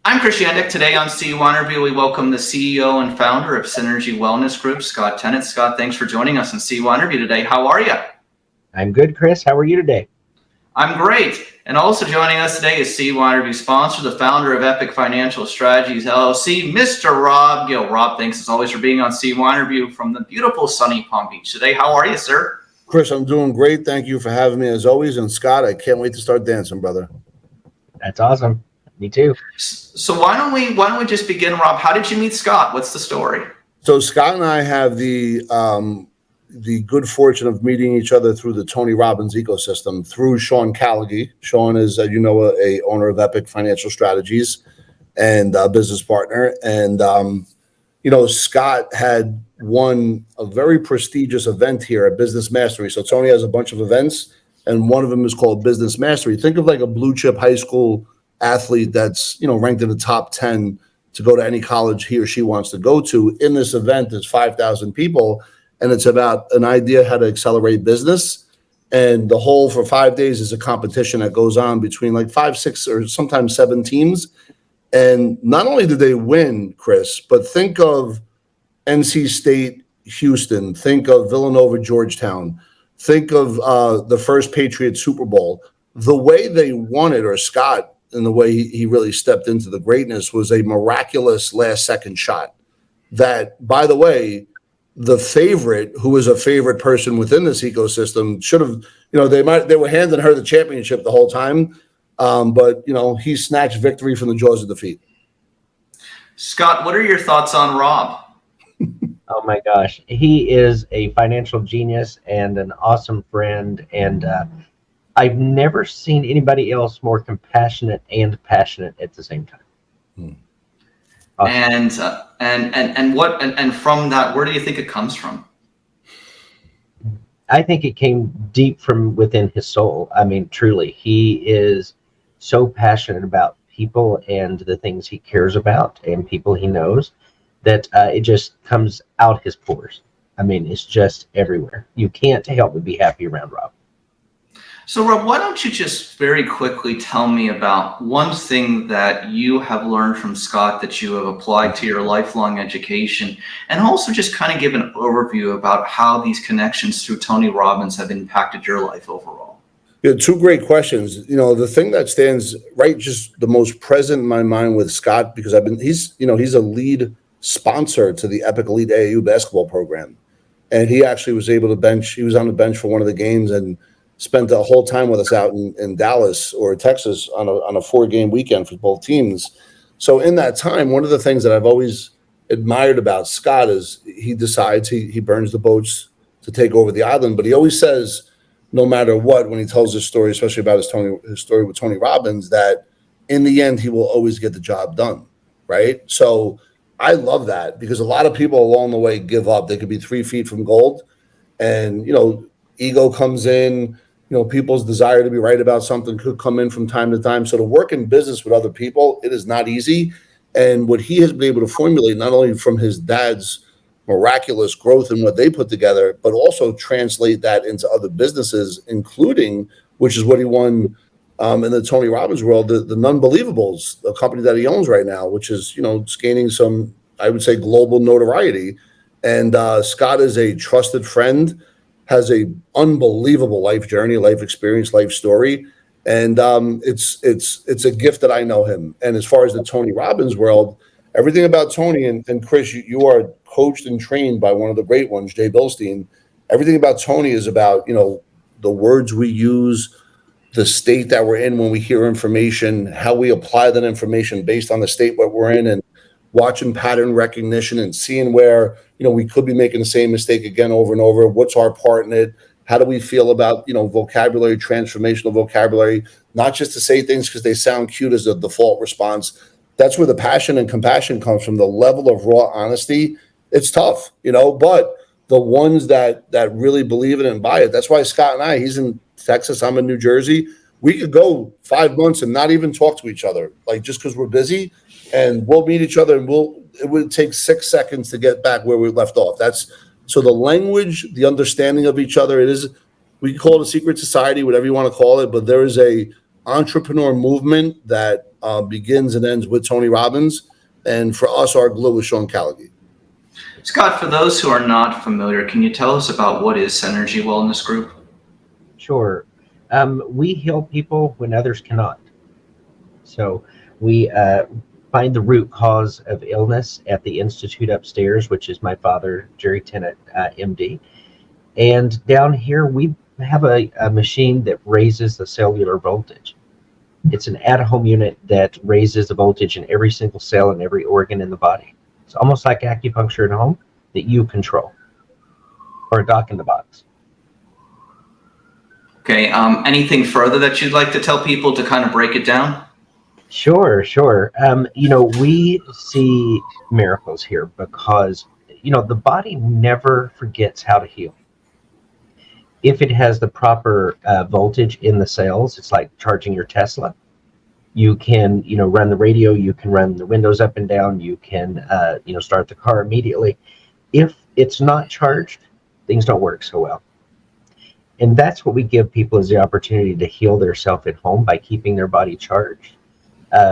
I'm Chris Yandick. Today on CYInterview, we welcome the CEO and founder of Synergy Wellness Group, Scott Tennant. Scott, thanks for joining us on CYInterview today. How are you? I'm good, Chris. How are you today? I'm great. And also joining us today is CYInterview sponsor, the founder of Epic Financial Strategies LLC, Mr. Rob Gill. Rob, thanks as always for being on CYInterview from the beautiful sunny Palm Beach today. How are you, sir? Chris, I'm doing great. Thank you for having me as always. And Scott, I can't wait to start dancing, brother. That's awesome. Me too. So why don't we just begin, Rob? How did you meet Scott? What's the story? So Scott and I have the good fortune of meeting each other through the Tony Robbins ecosystem through Sean Callaghy. Sean is, you know, a owner of Epic Financial Strategies and a business partner. And you know, Scott had won a very prestigious event here at Business Mastery. So Tony has a bunch of events, and one of them is called Business Mastery. Think of like a blue chip high school athlete that's, you know, ranked in the top 10 to go to any college he or she wants to go to. In this event, there's 5,000 people, and it's about an idea how to accelerate business. And the whole for 5 days is a competition that goes on between like 5, 6, or sometimes 7 teams. And not only did they win, Chris, but think of NC State, Houston, think of Villanova, Georgetown, think of the first Patriots Super Bowl. The way they won it, or Scott, and the way he really stepped into the greatness, was a miraculous last second shot that, by the way, the favorite, who was a favorite person within this ecosystem, should have, you know, they were handing her the championship the whole time. But, you know, he snatched victory from the jaws of defeat. Scott, what are your thoughts on Rob? Oh my gosh. He is a financial genius and an awesome friend. And I've never seen anybody else more compassionate and passionate at the same time. Awesome. And from that, where do you think it comes from? I think it came deep from within his soul. I mean, truly, he is so passionate about people and the things he cares about and people he knows that it just comes out his pores. I mean, it's just everywhere. You can't help but be happy around Rob. So, Rob, why don't you just very quickly tell me about one thing that you have learned from Scott that you have applied to your lifelong education, and also just kind of give an overview about how these connections through Tony Robbins have impacted your life overall? Yeah, 2 great questions. You know, the thing that stands right, just the most present in my mind with Scott, because he's a lead sponsor to the Epic Elite AAU basketball program. And he actually was able to he was on the bench for one of the games and spent the whole time with us out in Dallas or Texas on a 4-game weekend for both teams. So in that time, one of the things that I've always admired about Scott is he decides he burns the boats to take over the island, but he always says, no matter what, when he tells his story, especially about his story with Tony Robbins, that in the end, he will always get the job done, right? So I love that, because a lot of people along the way give up. They could be 3 feet from gold, and, you know, ego comes in. You know, people's desire to be right about something could come in from time to time. So to work in business with other people, it is not easy. And what he has been able to formulate, not only from his dad's miraculous growth and what they put together, but also translate that into other businesses, including, which is what he won in the Tony Robbins world, the Nunbelievables, a company that he owns right now, which is, you know, gaining some, I would say, global notoriety. And Scott is a trusted friend, has a unbelievable life journey, life experience, life story. And it's a gift that I know him. And as far as the Tony Robbins world, everything about Tony, and Chris, you are coached and trained by one of the great ones, Jay Bilstein. Everything about Tony is about, you know, the words we use, the state that we're in when we hear information, how we apply that information based on the state that we're in, and watching pattern recognition and seeing where, you know, we could be making the same mistake again over and over. What's our part in it? How do we feel about, you know, vocabulary, transformational vocabulary, not just to say things because they sound cute as a default response. That's where the passion and compassion comes from, the level of raw honesty. It's tough, you know, but the ones that really believe it and buy it. That's why Scott and I, he's in Texas, I'm in New Jersey. We could go 5 months and not even talk to each other, like just because we're busy, and we'll meet each other and it would take 6 seconds to get back where we left off. So the language, the understanding of each other, we call it a secret society, whatever you want to call it, but there is a entrepreneur movement that begins and ends with Tony Robbins. And for us, our glue is Sean Callaghan. Scott, for those who are not familiar, can you tell us about what is Synergy Wellness Group? Sure. We heal people when others cannot. So we find the root cause of illness at the institute upstairs, which is my father, Jerry Tennant, MD. And down here, we have a machine that raises the cellular voltage. It's an at-home unit that raises the voltage in every single cell and every organ in the body. It's almost like acupuncture at home that you control, or a doc in the box. Okay, anything further that you'd like to tell people to kind of break it down? Sure. We see miracles here because, the body never forgets how to heal. If it has the proper voltage in the cells, it's like charging your Tesla. You can, run the radio, you can run the windows up and down, you can, start the car immediately. If it's not charged, things don't work so well. And that's what we give people, is the opportunity to heal themselves at home by keeping their body charged.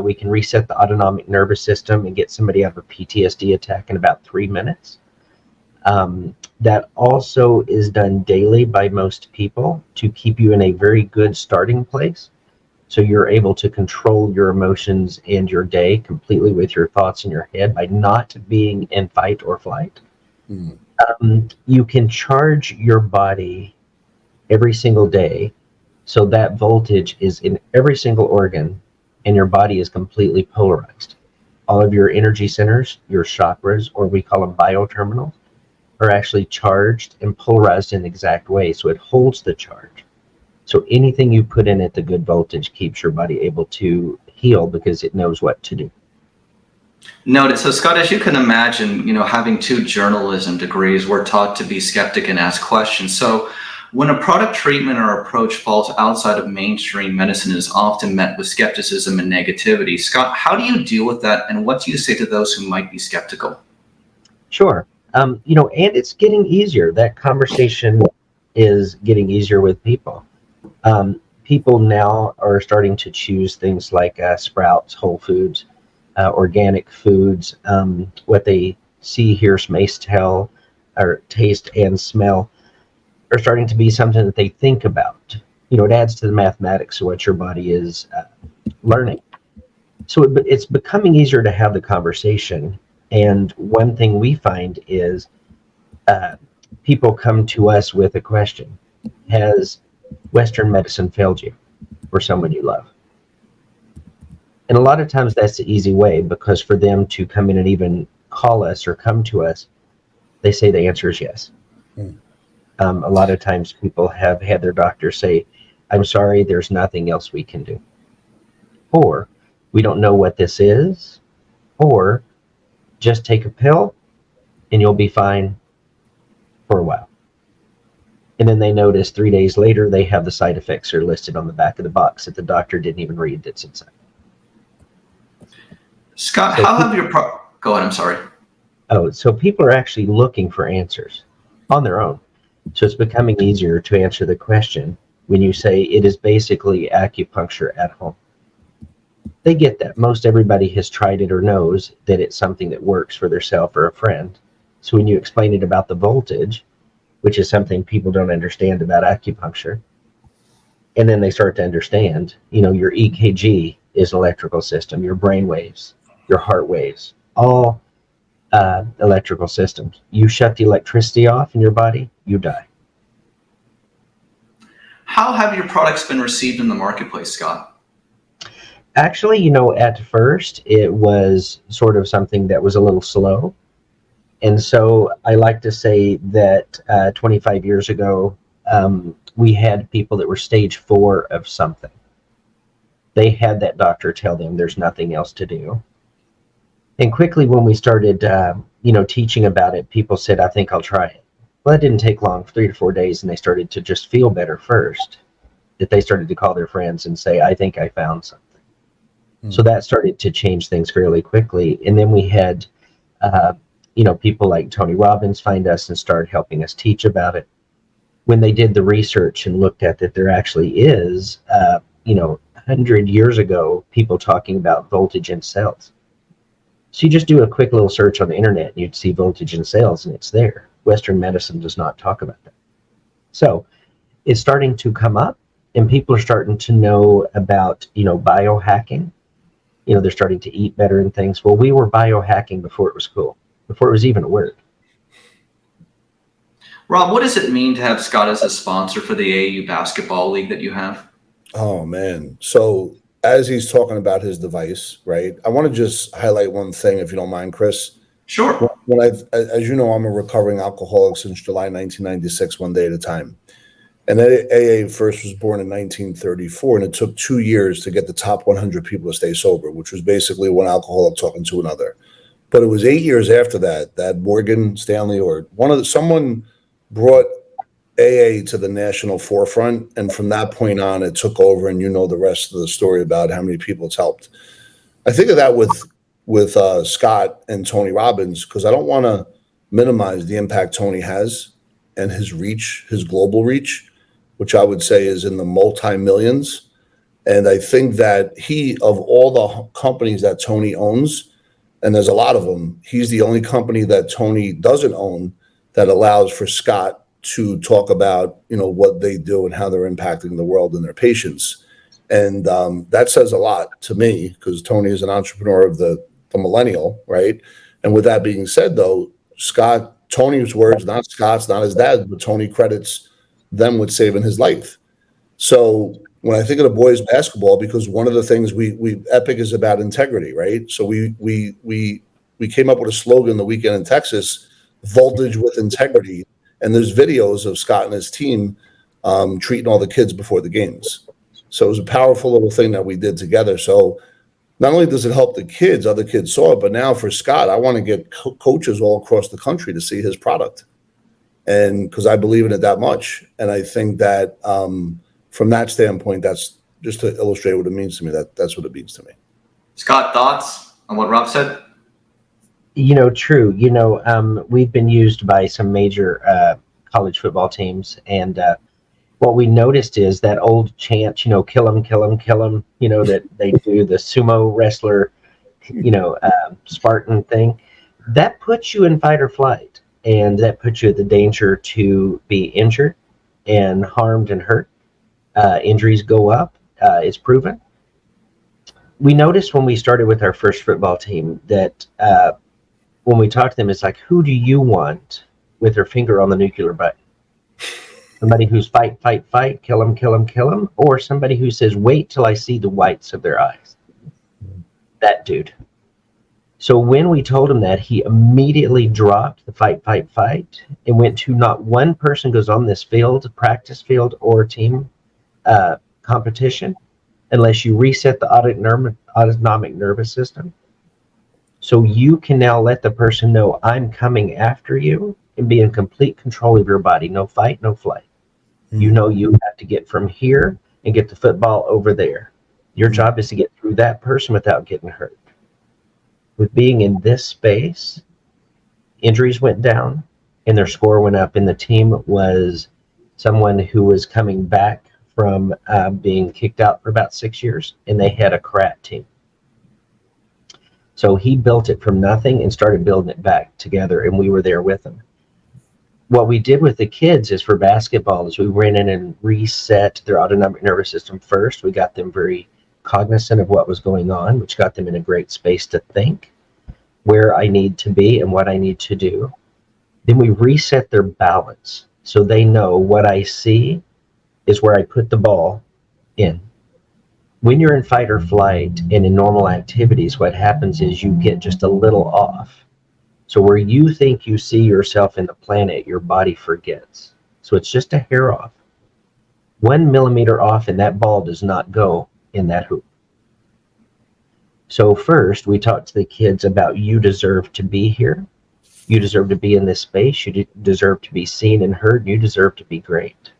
We can reset the autonomic nervous system and get somebody out of a PTSD attack in about 3 minutes. That also is done daily by most people to keep you in a very good starting place. So you're able to control your emotions and your day completely with your thoughts in your head by not being in fight or flight. You can charge your body every single day, so that voltage is in every single organ and your body is completely polarized. All of your energy centers, your chakras, or we call them bioterminals, are actually charged and polarized in the exact way, so it holds the charge. So anything you put in at the good voltage keeps your body able to heal because it knows what to do. Noted. So, Scott, as you can imagine, having 2 journalism degrees, we're taught to be skeptic and ask questions. So when a product, treatment, or approach falls outside of mainstream medicine, it is often met with skepticism and negativity. Scott, how do you deal with that, and what do you say to those who might be skeptical? Sure. And it's getting easier. That conversation is getting easier with people. People now are starting to choose things like Sprouts, Whole Foods, organic foods, what they see, hear, tell, or taste and smell are starting to be something that they think about. It adds to the mathematics of what your body is learning. So it's becoming easier to have the conversation. And one thing we find is people come to us with a question. Has Western medicine failed you or someone you love? And a lot of times that's the easy way, because for them to come in and even call us or come to us, they say the answer is yes. A lot of times people have had their doctor say, I'm sorry, there's nothing else we can do. Or we don't know what this is, or just take a pill and you'll be fine for a while. And then they notice 3 days later, they have the side effects that are listed on the back of the box that the doctor didn't even read that's inside. Scott, how have your go ahead, I'm sorry. So people are actually looking for answers on their own. So it's becoming easier to answer the question when you say it is basically acupuncture at home. They get that. Most everybody has tried it or knows that it's something that works for themselves or a friend. So when you explain it about the voltage, which is something people don't understand about acupuncture, and then they start to understand, your EKG is an electrical system, your brain waves, your heart waves, all electrical systems. You shut the electricity off in your body, you die. How have your products been received in the marketplace, Scott? Actually, at first it was sort of something that was a little slow. And so I like to say that 25 years ago, we had people that were stage 4 of something. They had that doctor tell them there's nothing else to do. And quickly when we started, teaching about it, people said, I think I'll try it. Well, that didn't take long, 3 to 4 days, and they started to just feel better first. That they started to call their friends and say, I think I found something. So that started to change things fairly quickly. And then we had, people like Tony Robbins find us and start helping us teach about it. When they did the research and looked at that there actually is, 100 years ago people talking about voltage in cells. So you just do a quick little search on the internet and you'd see voltage in cells, and it's there. Western medicine does not talk about that. So it's starting to come up, and people are starting to know about, biohacking. They're starting to eat better and things. Well, we were biohacking before it was cool, before it was even a word. Rob, what does it mean to have Scott as a sponsor for the AAU basketball league that you have? Oh man. So as he's talking about his device, right? I want to just highlight one thing, if you don't mind, Chris. Sure. As you know, I'm a recovering alcoholic since July 1996, one day at a time. And AA first was born in 1934, and it took 2 years to get the top 100 people to stay sober, which was basically one alcoholic talking to another. But it was 8 years after that Morgan Stanley or someone brought AA to the national forefront, and from that point on, it took over. And the rest of the story about how many people it's helped. I think of that with Scott and Tony Robbins, because I don't want to minimize the impact Tony has and his reach, his global reach, which I would say is in the multi-millions. And I think that of all the companies that Tony owns, and there's a lot of them, he's the only company that Tony doesn't own that allows for Scott to talk about, what they do and how they're impacting the world and their patients. And that says a lot to me, because Tony is an entrepreneur of the millennial, right? And with that being said, though, Tony's words, not Scott's, not his dad, but Tony credits them with saving his life. So when I think of the boys basketball, because one of the things Epic is about integrity, right? So we came up with a slogan the weekend in Texas, voltage with integrity. And there's videos of Scott and his team treating all the kids before the games. So it was a powerful little thing that we did together. So not only does it help the kids, other kids saw it, but now for Scott, I want to get coaches all across the country to see his product. And because I believe in it that much. And I think that from that standpoint, that's just to illustrate what it means to me. That's what it means to me. Scott, thoughts on what Rob said? True. We've been used by some major college football teams, and what we noticed is that old chant, kill him, kill him, kill him, that they do, the sumo wrestler, Spartan thing. That puts you in fight or flight, and that puts you at the danger to be injured and harmed and hurt. Injuries go up, it's proven. We noticed when we started with our first football team that when we talk to them, it's like, who do you want with their finger on the nuclear button? Somebody who's fight, fight, fight, kill him, kill him, kill him, or somebody who says, wait till I see the whites of their eyes. That dude. So when we told him that, he immediately dropped the fight, fight, fight, and went to not one person goes on this field, practice field, or team competition unless you reset the autonomic nervous system. So you can now let the person know, I'm coming after you, and be in complete control of your body. No fight, no flight. You have to get from here and get the football over there. Your job is to get through that person without getting hurt. With being in this space, injuries went down and their score went up, and the team was someone who was coming back from being kicked out for about 6 years, and they had a CRAT team. So he built it from nothing and started building it back together, and we were there with him. What we did with the kids is for basketball is we went in and reset their autonomic nervous system first. We got them very cognizant of what was going on, which got them in a great space to think where I need to be and what I need to do. Then we reset their balance so they know what I see is where I put the ball in. When you're in fight or flight and in normal activities, what happens is you get just a little off. So where you think you see yourself in the planet, your body forgets. So it's just a hair off. 1 millimeter off and that ball does not go in that hoop. So first, we talked to the kids about you deserve to be here. You deserve to be in this space. You deserve to be seen and heard. You deserve to be great.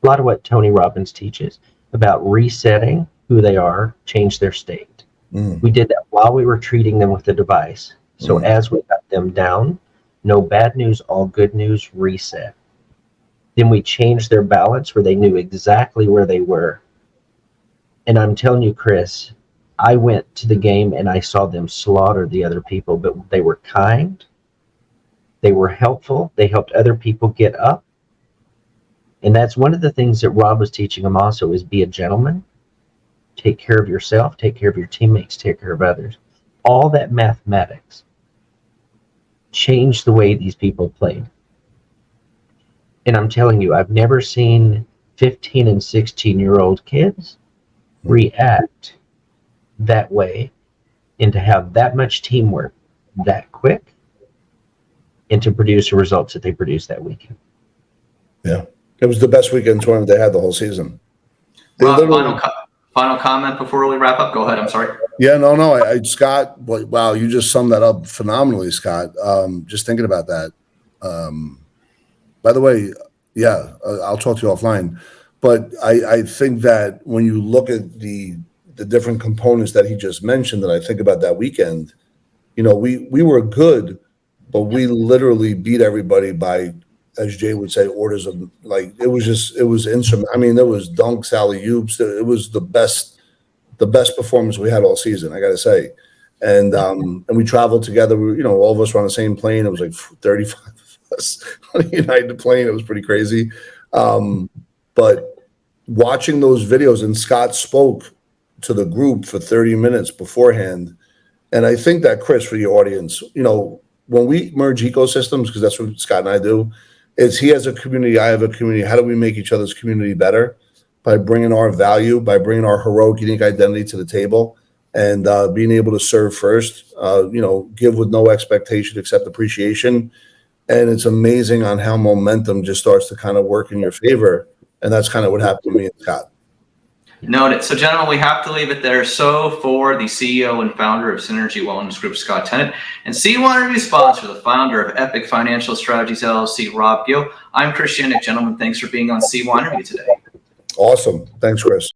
A lot of what Tony Robbins teaches about resetting who they are, change their state. We did that while we were treating them with the device. So as we got them down, no bad news, all good news, reset. Then we changed their balance where they knew exactly where they were. And I'm telling you, Chris, I went to the game and I saw them slaughter the other people, but they were kind. They were helpful. They helped other people get up. And that's one of the things that Rob was teaching them also, is be a gentleman. Take care of yourself, take care of your teammates, take care of others. All that mathematics changed the way these people played. And I'm telling you, I've never seen 15 and 16-year-old kids react that way, and to have that much teamwork that quick, and to produce the results that they produced that weekend. Yeah. It was the best weekend tournament they had the whole season. They Rob, literally- final comment before we wrap up. Go ahead. I'm sorry. Yeah, no. Scott, wow, you just summed that up phenomenally, Scott. Just thinking about that. By the way, yeah, I'll talk to you offline. But I think that when you look at the different components that he just mentioned, that I think about that weekend, you know, we were good, but we literally beat everybody by, as Jay would say, orders of, like, it was instrument. I mean, there was dunks, alley-oops. It was the best performance we had all season, I got to say. And we traveled together. We, all of us were on the same plane. It was like 35 of us on a United plane. It was pretty crazy. But watching those videos, and Scott spoke to the group for 30 minutes beforehand. And I think that, Chris, for your audience, when we merge ecosystems, because that's what Scott and I do, is he has a community, I have a community. How do we make each other's community better? By bringing our value, by bringing our heroic, unique identity to the table, and being able to serve first, give with no expectation except appreciation. And it's amazing on how momentum just starts to kind of work in your favor. And that's kind of what happened to me and Scott. Noted. So, gentlemen, we have to leave it there. So, for the CEO and founder of Synergy Wellness Group, Scott Tennant, and CYInterview sponsor, the founder of Epic Financial Strategies LLC, Rob Gill, I'm Chris Yannick. Gentlemen, thanks for being on CYInterview today. Awesome. Thanks, Chris.